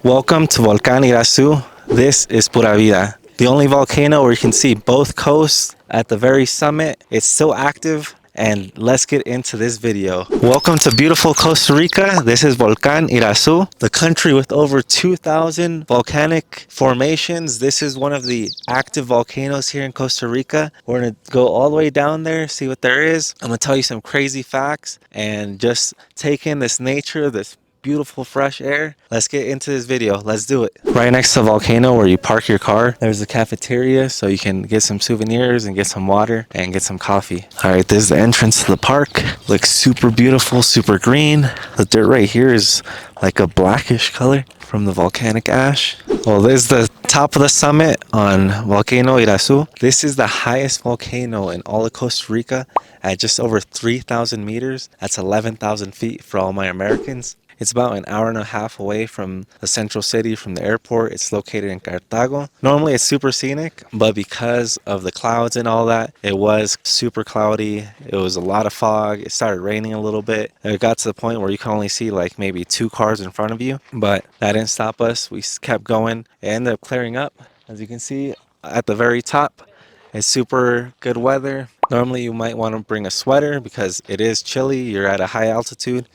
Welcome to Volcán Irazú. This is Pura Vida, the only volcano where you can see both coasts at the very summit. It's still active, and let's get into this video. Welcome to beautiful Costa Rica. This is Volcán Irazú, the country with over 2,000 volcanic formations. This is one of the active volcanoes here in Costa Rica. We're gonna go all the way down there, see what there is. I'm gonna tell you some crazy facts and just take in this nature, this beautiful fresh air. Let's get into this video. Let's do it. Right next to the volcano where you park your car, there's a cafeteria so you can get some souvenirs and get some water and get some coffee. All right, this is the entrance to the park. Looks super beautiful, super green. The dirt right here is like a blackish color from the volcanic ash. Well, this is the top of the summit on Volcano Irazú. This is the highest volcano in all of Costa Rica at just over 3,000 meters. That's 11,000 feet for all my Americans. It's about an hour and a half away from the central city, from the airport. It's located in Cartago. Normally it's super scenic, but because of the clouds and all that, it was super cloudy. It was a lot of fog. It started raining a little bit. It got to the point where you can only see like maybe 2 cars in front of you, but that didn't stop us. We kept going. It ended up clearing up. As you can see at the very top, it's super good weather. Normally you might want to bring a sweater because it is chilly. You're at a high altitude.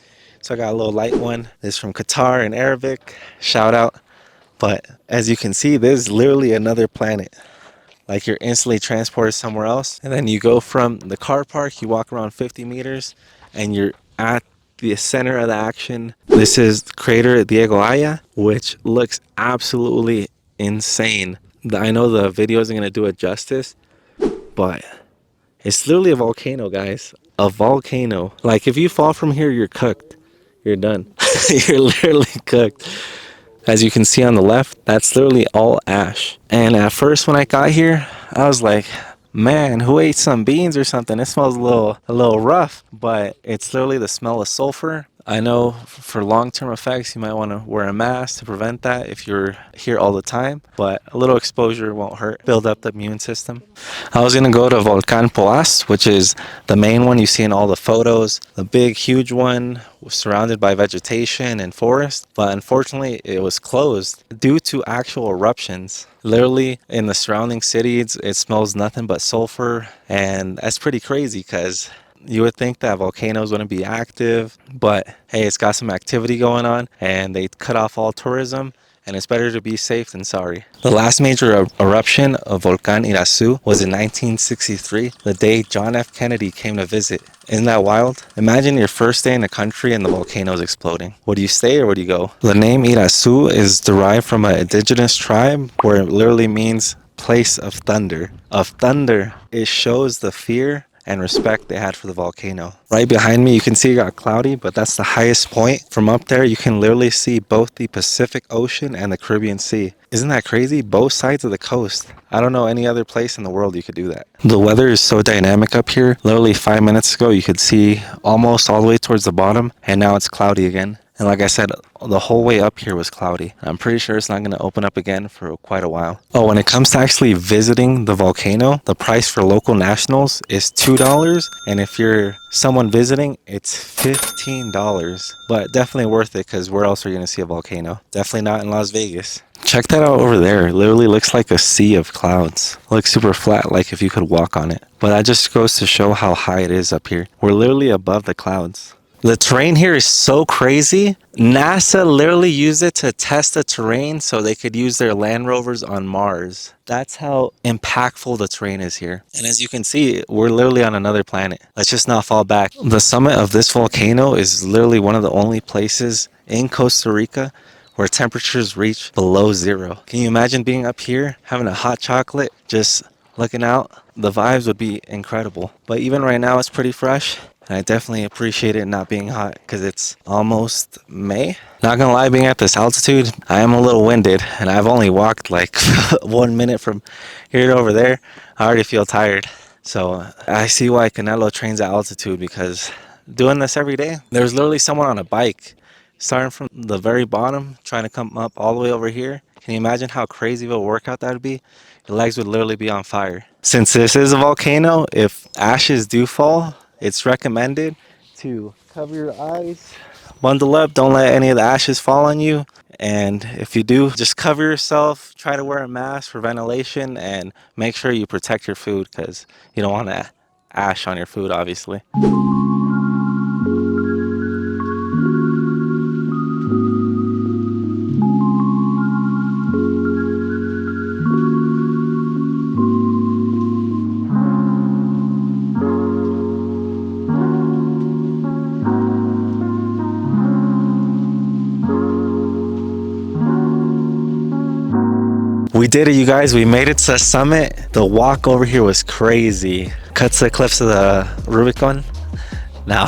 So I got a little light one. This is from Qatar in Arabic. Shout out. But as you can see, this is literally another planet. Like you're instantly transported somewhere else. And then you go from the car park, you walk around 50 meters, and you're at the center of the action. This is crater Diego Aya, which looks absolutely insane. I know the video isn't going to do it justice, but it's literally a volcano, guys. A volcano. Like if you fall from here, you're cooked. You're done. You're literally cooked. As you can see on the left, that's literally all ash. And at first when I got here, I was like, man, who ate some beans or something? It smells a little rough, but it's literally the smell of sulfur. I know for long-term effects, you might want to wear a mask to prevent that if you're here all the time, but a little exposure won't hurt. Build up the immune system. I was going to go to Volcán Poás, which is the main one you see in all the photos. The big, huge one surrounded by vegetation and forest, but unfortunately it was closed due to actual eruptions. Literally in the surrounding cities, it smells nothing but sulfur, and that's pretty crazy because you would think that volcanoes wouldn't be active, but hey, it's got some activity going on and they cut off all tourism, and it's better to be safe than sorry. The last major eruption of Volcán Irazú was in 1963, the day John F. Kennedy came to visit. Isn't that wild? Imagine your first day in the country and the volcano's exploding. Would you stay or would you go? The name Irazú is derived from an indigenous tribe where it literally means place of thunder. It shows the fear and respect they had for the volcano. Right behind me, you can see it got cloudy, but that's the highest point. From up there, you can literally see both the Pacific Ocean and the Caribbean Sea. Isn't that crazy? Both sides of the coast. I don't know any other place in the world you could do that. The weather is so dynamic up here. Literally 5 minutes ago, you could see almost all the way towards the bottom, and now it's cloudy again. And like I said, the whole way up here was cloudy. I'm pretty sure it's not going to open up again for quite a while. Oh, when it comes to actually visiting the volcano, the price for local nationals is $2. And if you're someone visiting, it's $15. But definitely worth it because where else are you going to see a volcano? Definitely not in Las Vegas. Check that out over there. It literally looks like a sea of clouds. It looks super flat, like if you could walk on it. But that just goes to show how high it is up here. We're literally above the clouds. The terrain here is so crazy. NASA literally used it to test the terrain so they could use their Land Rovers on Mars. That's how impactful the terrain is here. And as you can see, we're literally on another planet. Let's just not fall back. The summit of this volcano is literally one of the only places in Costa Rica where temperatures reach below zero. Can you imagine being up here, having a hot chocolate, just looking out? The vibes would be incredible. But even right now, it's pretty fresh. And I definitely appreciate it not being hot because it's almost May. Not gonna lie, being at this altitude, I am a little winded and I've only walked like 1 minute from here to over there. I already feel tired. So I see why Canelo trains at altitude, because doing this every day, there's literally someone on a bike starting from the very bottom, trying to come up all the way over here. Can you imagine how crazy of a workout that would be? Your legs would literally be on fire. Since this is a volcano, if ashes do fall, it's recommended to cover your eyes, bundle up, don't let any of the ashes fall on you, And if you do, just cover yourself, try to wear a mask for ventilation, and make sure you protect your food because you don't want to ash on your food, obviously. We did it, you guys. We made it to the summit. The walk over here was crazy. Cut to the cliffs of the Rubicon. Now,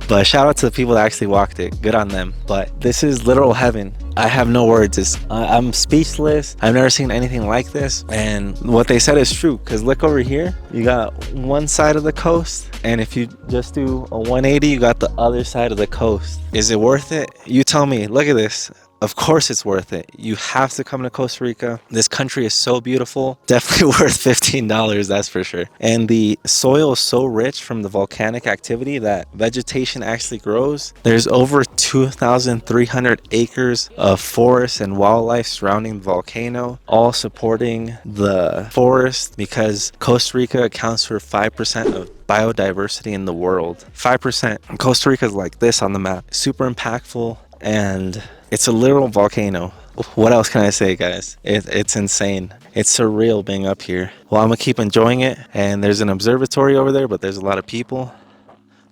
but shout out to the people that actually walked it. Good on them. But this is literal heaven. I have no words. I'm speechless. I've never seen anything like this. And what they said is true. Because look over here. You got one side of the coast. And if you just do a 180, you got the other side of the coast. Is it worth it? You tell me. Look at this. Of course it's worth it. You have to come to Costa Rica. This country is so beautiful. Definitely worth $15, that's for sure. And the soil is so rich from the volcanic activity that vegetation actually grows. There's over 2,300 acres of forest and wildlife surrounding the volcano, all supporting the forest because Costa Rica accounts for 5% of biodiversity in the world. 5%. Costa Rica is like this on the map. Super impactful, and it's a literal volcano. What else can I say, guys? It's insane. It's surreal being up here. Well, I'm gonna keep enjoying it. And there's an observatory over there, but there's a lot of people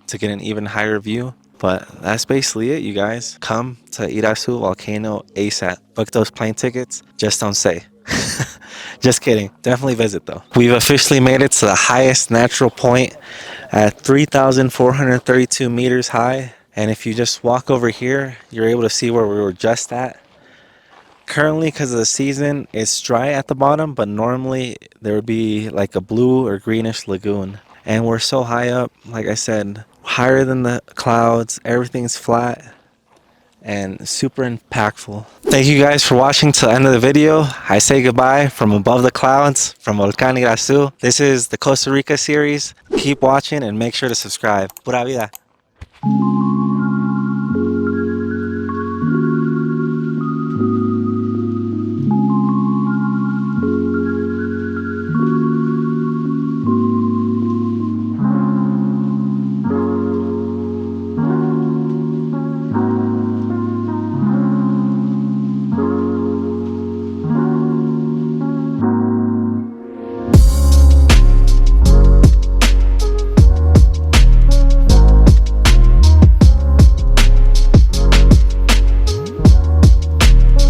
to get an even higher view. But that's basically it, you guys. Come to Irazú Volcano ASAP. Book those plane tickets. Just don't say. Just kidding. Definitely visit though. We've officially made it to the highest natural point at 3,432 meters high. And if you just walk over here, you're able to see where we were just at. Currently, because of the season, it's dry at the bottom, but normally there would be like a blue or greenish lagoon. And we're so high up, like I said, higher than the clouds, everything's flat and super impactful. Thank you guys for watching to the end of the video. I say goodbye from above the clouds, from Volcán Irazú. This is the Costa Rica series. Keep watching and make sure to subscribe. Pura vida.